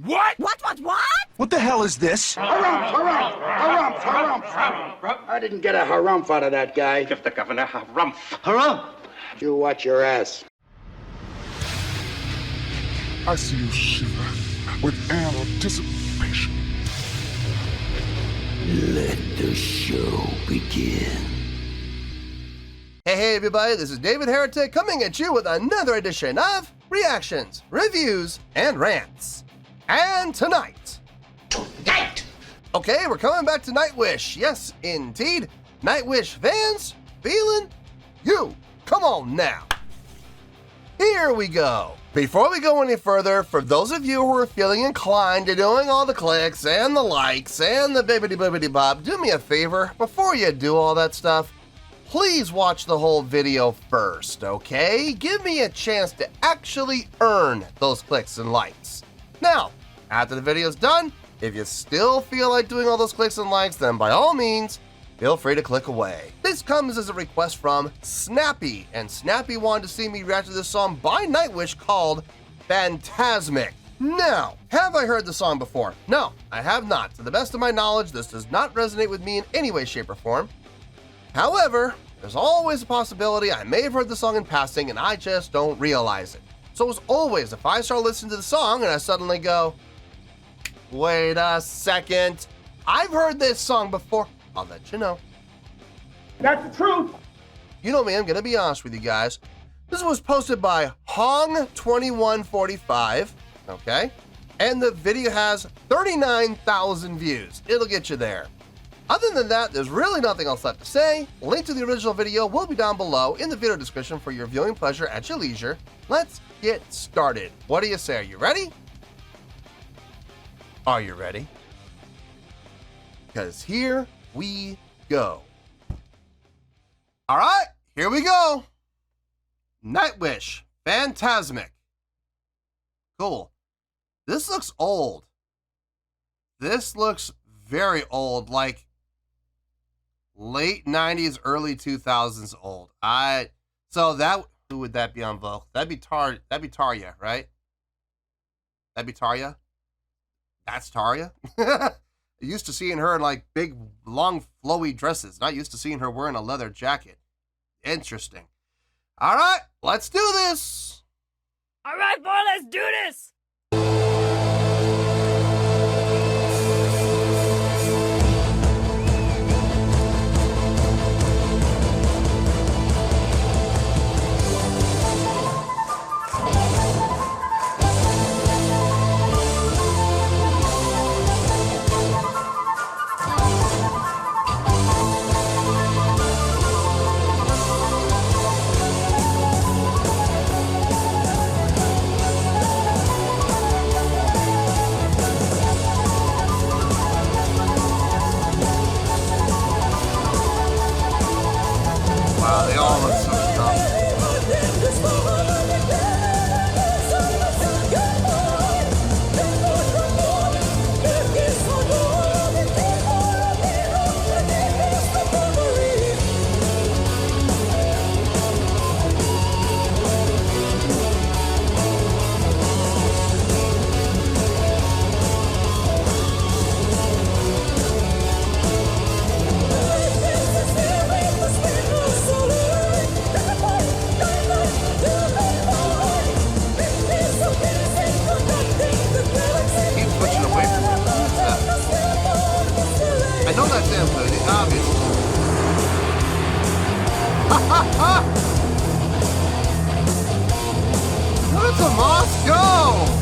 What? What? What the hell is this? Harumph. I didn't get a harumph out of that guy. Give the governor harumph. Harumph! You watch your ass. I see you shiver with anticipation. Let the show begin. Hey everybody, this is David Heretic coming at you with another edition of Reactions, Reviews, and Rants. And tonight... Okay, we're coming back to Nightwish. Yes, indeed. Nightwish Fans FEELIN YOU. Come on now. Here we go. Before we go any further, for those of you who are feeling inclined to doing all the clicks and the likes and the bibbidi-bibbidi-bob, do me a favor, before you do all that stuff, please watch the whole video first, okay? Give me a chance to actually earn those clicks and likes. Now, after the video's done, if you still feel like doing all those clicks and likes, then by all means, feel free to click away. This comes as a request from Snappy, and Snappy wanted to see me react to this song by Nightwish called FantasMic. Now, have I heard the song before? No, I have not. To the best of my knowledge, this does not resonate with me in any way, shape, or form. However, there's always a possibility I may have heard the song in passing and I just don't realize it. So as always, if I start listening to the song and I suddenly go, wait a second, I've heard this song before, I'll let you know. That's the truth. You know me, I'm gonna be honest with you guys. This was posted by Hong2145, okay? And the video has 39,000 views. It'll get you there. Other than that, there's really nothing else left to say. Link to the original video will be down below in the video description for your viewing pleasure at your leisure. Let's get started. What do you say? Are you ready? Are you ready? Because here we go. All right, here we go. Nightwish, FantasMic. Cool. This looks old. This looks very old, like late 90s, early 2000s old. So that, who would that be on vocal? That'd be Tarja, right? That'd be Tarja? That's Tarja? Used to seeing her in like big, long, flowy dresses. Not used to seeing her wearing a leather jacket. Interesting. All right, let's do this. All right, boy, let's do this. Wow, they all look so strong. I know that damn good, obviously. Where to Moscow?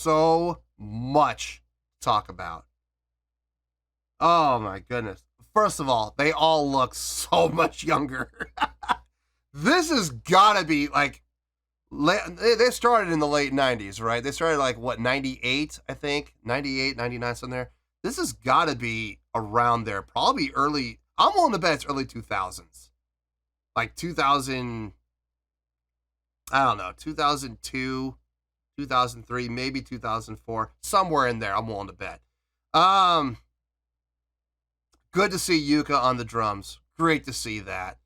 So much to talk about. Oh my goodness. First of all, they all look so much younger. This has got to be like, they started in the late 90s, right? They started like, what, 98, I think? 98, 99, something there. This has got to be around there. Probably early, I'm willing to bet it's early 2000s. Like 2000, I don't know, 2002, 2003, maybe 2004. Somewhere in there, I'm willing to bet. Good to see Yuka on the drums. Great to see that.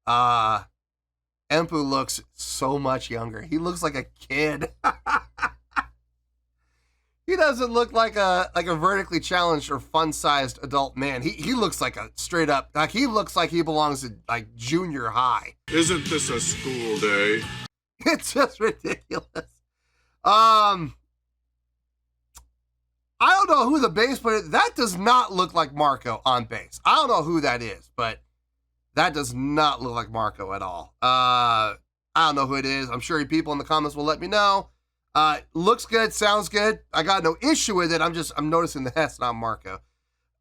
Empu looks so much younger. He looks like a kid. He doesn't look like a vertically challenged or fun-sized adult man. He looks like a straight up, like he looks like he belongs in like junior high. Isn't this a school day? It's just ridiculous. I don't know who the bass player, that does not look like Marco on bass. I don't know who that is, but that does not look like Marco at all. I don't know who it is. I'm sure people in the comments will let me know. Looks good, sounds good. I got no issue with it. I'm noticing that that's not Marco.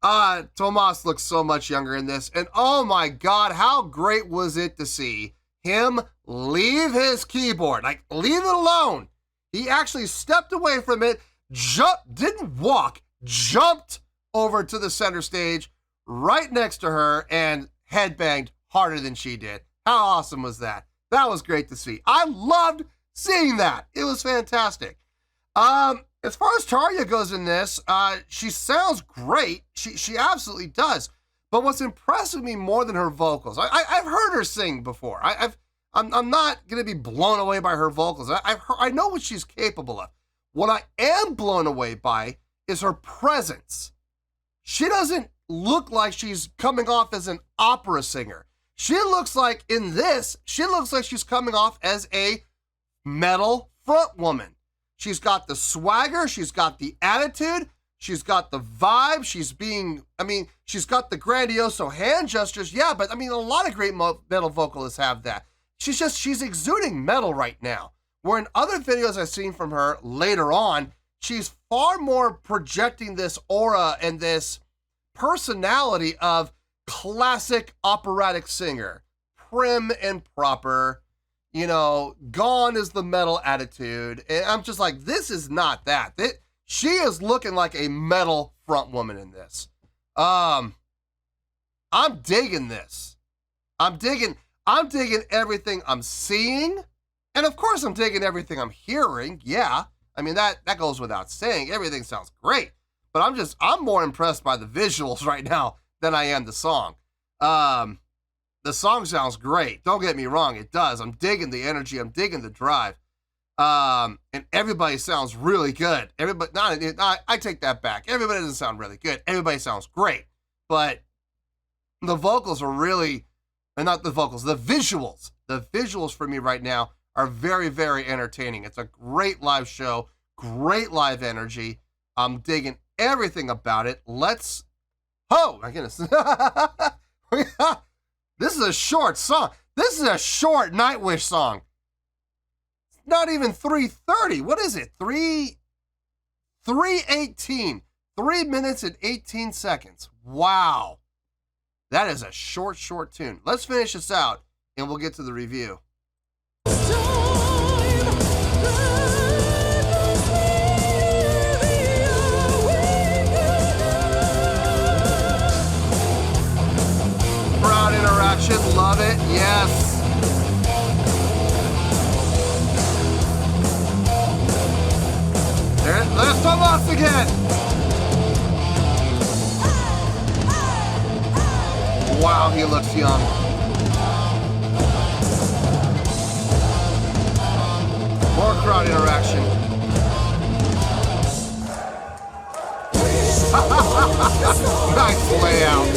Tomas looks so much younger in this. And oh my God, how great was it to see him leave his keyboard? Like, leave it alone. He actually stepped away from it, didn't walk, jumped over to the center stage right next to her and headbanged harder than she did. How awesome was that? That was great to see. I loved seeing that. It was fantastic. As far as Tarja goes in this, she sounds great. She absolutely does. But what's impressed me more than her vocals, I've heard her sing before. I'm not gonna be blown away by her vocals. I know what she's capable of. What I am blown away by is her presence. She doesn't look like she's coming off as an opera singer. She looks like, in this, she looks like she's coming off as a metal front woman. She's got the swagger, she's got the attitude, she's got the vibe, she's got the grandioso hand gestures. Yeah, but a lot of great metal vocalists have that. She's exuding metal right now. Where in other videos I've seen from her later on, she's far more projecting this aura and this personality of classic operatic singer, prim and proper, gone is the metal attitude. And I'm just like, this is not that. She is looking like a metal front woman in this. I'm digging this. I'm digging everything I'm seeing. And of course I'm digging everything I'm hearing. Yeah. That goes without saying. Everything sounds great. But I'm more impressed by the visuals right now than I am the song. The song sounds great. Don't get me wrong, it does. I'm digging the energy. I'm digging the drive. And everybody sounds really good. I take that back. Everybody doesn't sound really good. Everybody sounds great. But the vocals are really, and not the vocals, the visuals. The visuals for me right now are very, very entertaining. It's a great live show, great live energy. I'm digging everything about it. Oh my goodness. This is a short song. This is a short Nightwish song. It's not even 3:30. What is it? 3:18. 3 minutes and 18 seconds. Wow. That is a short tune. Let's finish this out and we'll get to the review. Crowd interaction, love it, yes. There's Tomas again. Wow, he looks young. More crowd interaction. Nice layout.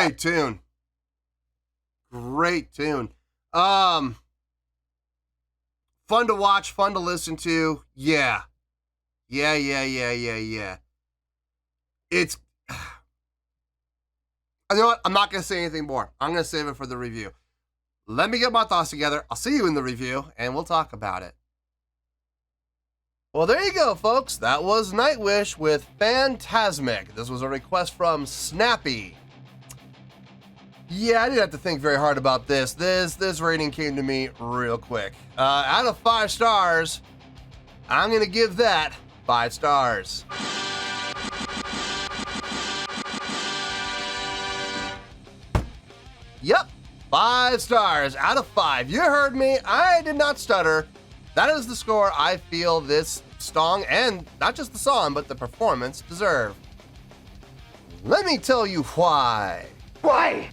Great tune. Great tune. Fun to watch, fun to listen to. Yeah. It's, you know what? I'm not going to say anything more. I'm going to save it for the review. Let me get my thoughts together. I'll see you in the review, and we'll talk about it. Well, there you go, folks. That was Nightwish with FantasMic. This was a request from Snappy. Yeah, I didn't have to think very hard about this. This rating came to me real quick. Out of 5 stars, I'm going to give that 5 stars. Yep, 5 stars out of 5. You heard me. I did not stutter. That is the score I feel this song, and not just the song, but the performance, deserve. Let me tell you why. Why?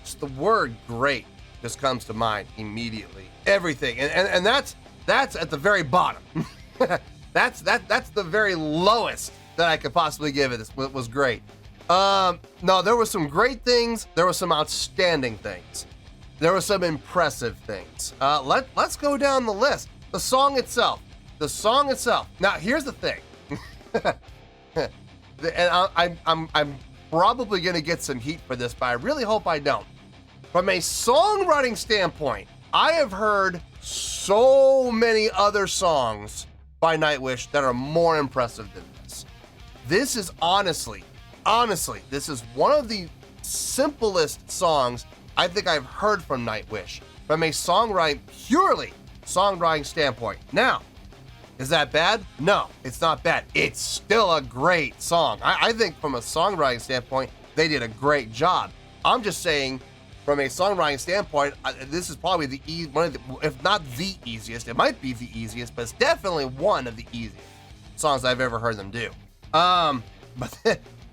Just the word great just comes to mind immediately. Everything. And that's at the very bottom. That's the very lowest that I could possibly give it. This was great. No, there were some great things. There were some outstanding things. There were some impressive things. Let's go down the list. The song itself. Now, here's the thing. And I'm probably gonna get some heat for this, but I really hope I don't. From a songwriting standpoint, I have heard so many other songs by Nightwish that are more impressive than this. This is honestly, this is one of the simplest songs I think I've heard from Nightwish from a purely songwriting standpoint. Now, is that bad? No, it's not bad. It's still a great song. I think from a songwriting standpoint, they did a great job. I'm just saying, from a songwriting standpoint, this is probably one of the, if not the easiest, it might be the easiest, but it's definitely one of the easiest songs I've ever heard them do. But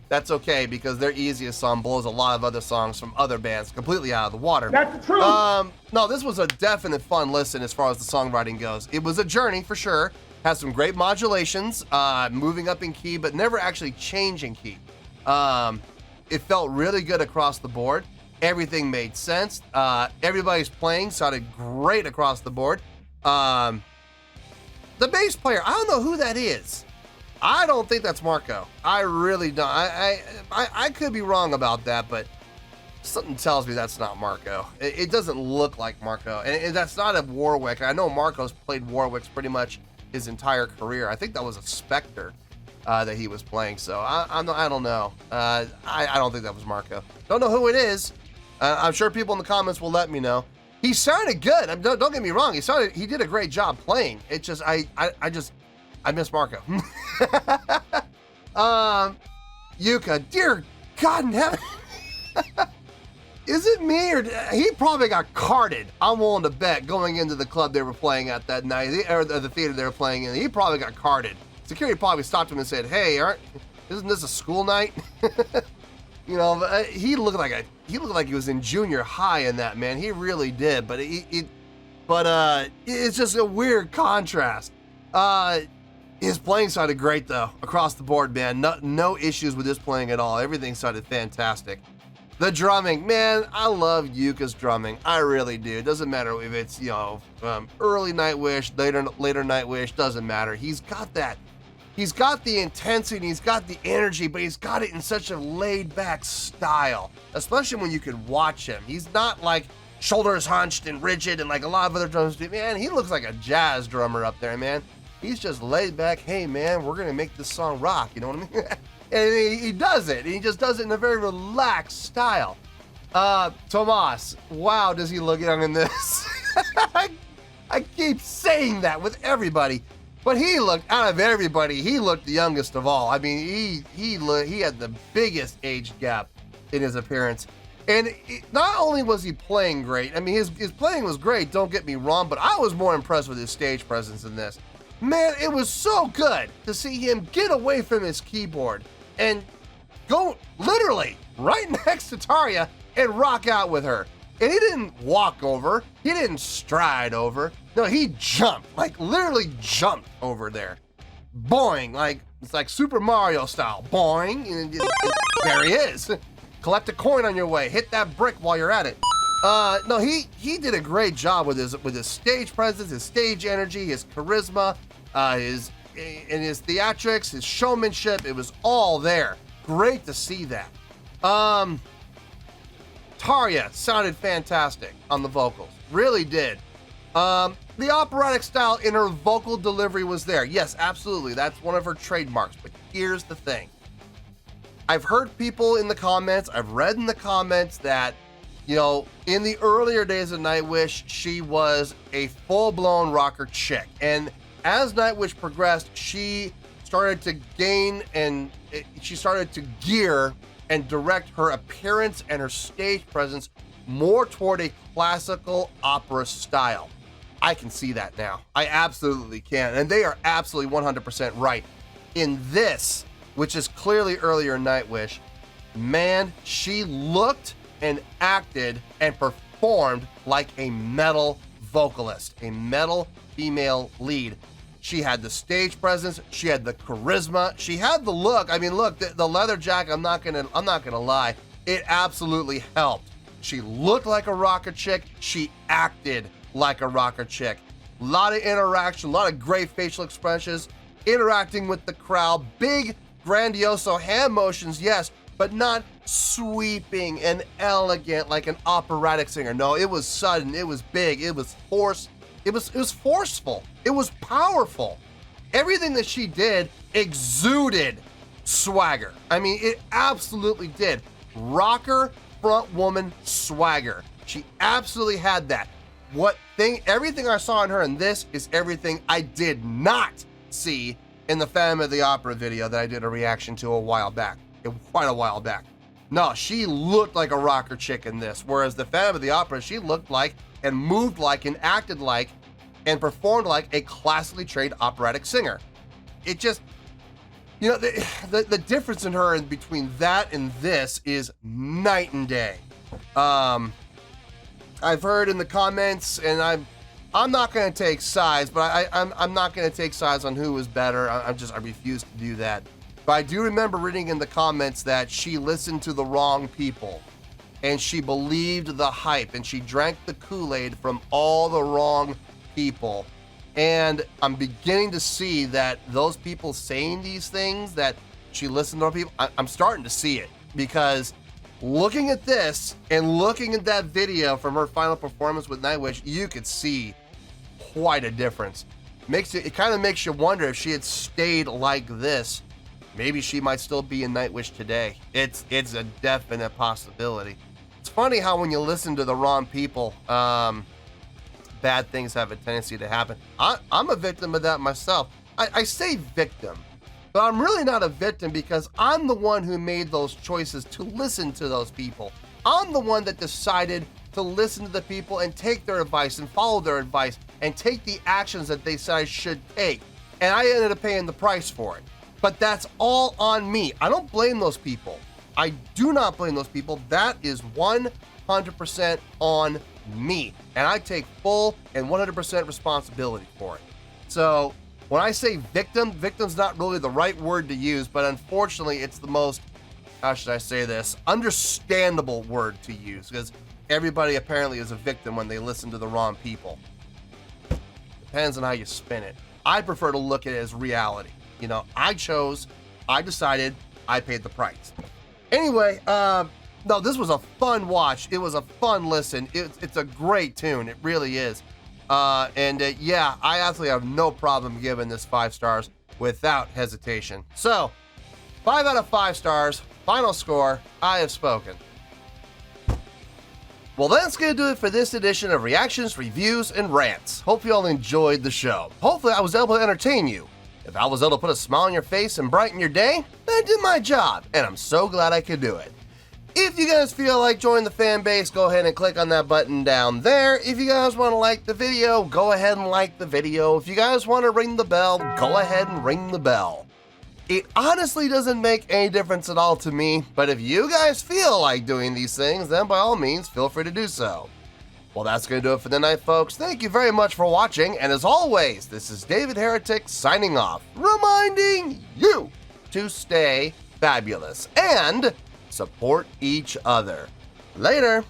that's okay, because their easiest song blows a lot of other songs from other bands completely out of the water. That's the truth. No, this was a definite fun listen as far as the songwriting goes. It was a journey for sure. Has some great modulations, moving up in key, but never actually changing key. It felt really good across the board. Everything made sense. Everybody's playing sounded great across the board. The bass player, I don't know who that is. I don't think that's Marco. I really don't. I could be wrong about that, but something tells me that's not Marco. It doesn't look like Marco, and that's not a Warwick. I know Marco's played Warwicks pretty much his entire career. I think that was a Spectre that he was playing. So I don't know. I don't think that was Marco. Don't know who it is. I'm sure people in the comments will let me know. He sounded good. Don't get me wrong. He did a great job playing. It just I miss Marco. Yuka, dear God in heaven. Is it me, or he probably got carded? I'm willing to bet going into the club they were playing at that night, or the theater they were playing in. He probably got carded. Security probably stopped him and said, "Hey, isn't this a school night?" You know, he looked like he was in junior high in that, man. He really did. But it's just a weird contrast. His playing sounded great though, across the board, man. No issues with his playing at all. Everything sounded fantastic. The drumming, man, I love Yuka's drumming. I really do. It doesn't matter if it's, early Nightwish, later Nightwish, doesn't matter. He's got that. He's got the intensity, he's got the energy, but he's got it in such a laid-back style, especially when you can watch him. He's not like shoulders hunched and rigid and like a lot of other drummers do. Man, he looks like a jazz drummer up there, man. He's just laid back. Hey, man, we're going to make this song rock. You know what I mean? And he does it. He just does it in a very relaxed style. Tomas, wow, does he look young in this? I keep saying that with everybody. But he looked, out of everybody, he looked the youngest of all. I mean, he had the biggest age gap in his appearance. And not only was he playing great, I mean, his playing was great, don't get me wrong, but I was more impressed with his stage presence in this. Man, it was so good to see him get away from his keyboard and go literally right next to Tarja and rock out with her. And he didn't walk over, he didn't stride over. No, he jumped, like literally jumped over there. Boing, like It's like Super Mario style. Boing, and there he is. Collect a coin on your way. Hit that brick while you're at it. No, he did a great job with his stage presence, his stage energy, his charisma, his theatrics, his showmanship. It was all there. Great to see that. Tarja sounded fantastic on the vocals. Really did. The operatic style in her vocal delivery was there. Yes, absolutely. That's one of her trademarks. But here's the thing. I've heard people in the comments, I've read in the comments that, you know, in the earlier days of Nightwish, she was a full-blown rocker chick. And as Nightwish progressed, she started to gain and she started to gear and direct her appearance and her stage presence more toward a classical opera style. I can see that now. I absolutely can. And they are absolutely 100% right. In this, which is clearly earlier Nightwish, man, she looked and acted and performed like a metal vocalist, a metal female lead. She had the stage presence, she had the charisma, she had the look. I mean, look, the leather jacket, I'm not gonna lie, it absolutely helped. She looked like a rocker chick, she acted like a rocker chick. A lot of interaction, a lot of great facial expressions, interacting with the crowd, big, grandioso hand motions, yes, but not sweeping and elegant like an operatic singer. No, it was sudden, it was big, it was forced, it was forceful, it was powerful. Everything that she did exuded swagger. I mean, it absolutely did. Rocker front woman swagger. She absolutely had that. Everything I saw in her in this is everything I did not see in the Phantom of the Opera video that I did a reaction to quite a while back. No, she looked like a rocker chick in this, whereas the Phantom of the Opera, she looked like and moved like and acted like and performed like a classically trained operatic singer. It just, you know, the difference in her in between that and this is night and day. I've heard in the comments, and I'm not going to take sides, but I'm not going to take sides on who was better. I refuse to do that. But I do remember reading in the comments that she listened to the wrong people, and she believed the hype, and she drank the Kool-Aid from all the wrong people. And I'm beginning to see that those people saying these things, that she listened to people, I'm starting to see it, because looking at this and looking at that video from her final performance with Nightwish, you could see quite a difference. It kind of makes you wonder if she had stayed like this, maybe she might still be in Nightwish today. It's a definite possibility. It's funny how when you listen to the wrong people, bad things have a tendency to happen. I'm a victim of that myself. I say victim, but I'm really not a victim because I'm the one who made those choices to listen to those people. I'm the one that decided to listen to the people and take their advice and follow their advice and take the actions that they said I should take. And I ended up paying the price for it. But that's all on me. I don't blame those people. I do not blame those people. That is 100% on me. And I take full and 100% responsibility for it. So when I say victim's not really the right word to use, but unfortunately it's the most, how should I say this, understandable word to use, because everybody apparently is a victim when they listen to the wrong people. Depends on how you spin it. I prefer to look at it as reality. You know, I decided, I paid the price. Anyway, no, this was a fun watch. It was a fun listen. It's a great tune. It really is. Yeah, I absolutely have no problem giving this 5 stars without hesitation. So, 5 out of 5 stars. Final score, I have spoken. Well, that's going to do it for this edition of Reactions, Reviews, and Rants. Hope you all enjoyed the show. Hopefully I was able to entertain you. If I was able to put a smile on your face and brighten your day, then I did my job, and I'm so glad I could do it. If you guys feel like joining the fan base, go ahead and click on that button down there. If you guys want to like the video, go ahead and like the video. If you guys want to ring the bell, go ahead and ring the bell. It honestly doesn't make any difference at all to me, but if you guys feel like doing these things, then by all means, feel free to do so. Well, that's going to do it for tonight, folks. Thank you very much for watching, and as always, this is David Heretic signing off, reminding you to stay fabulous and support each other. Later.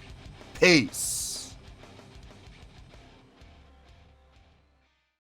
Peace.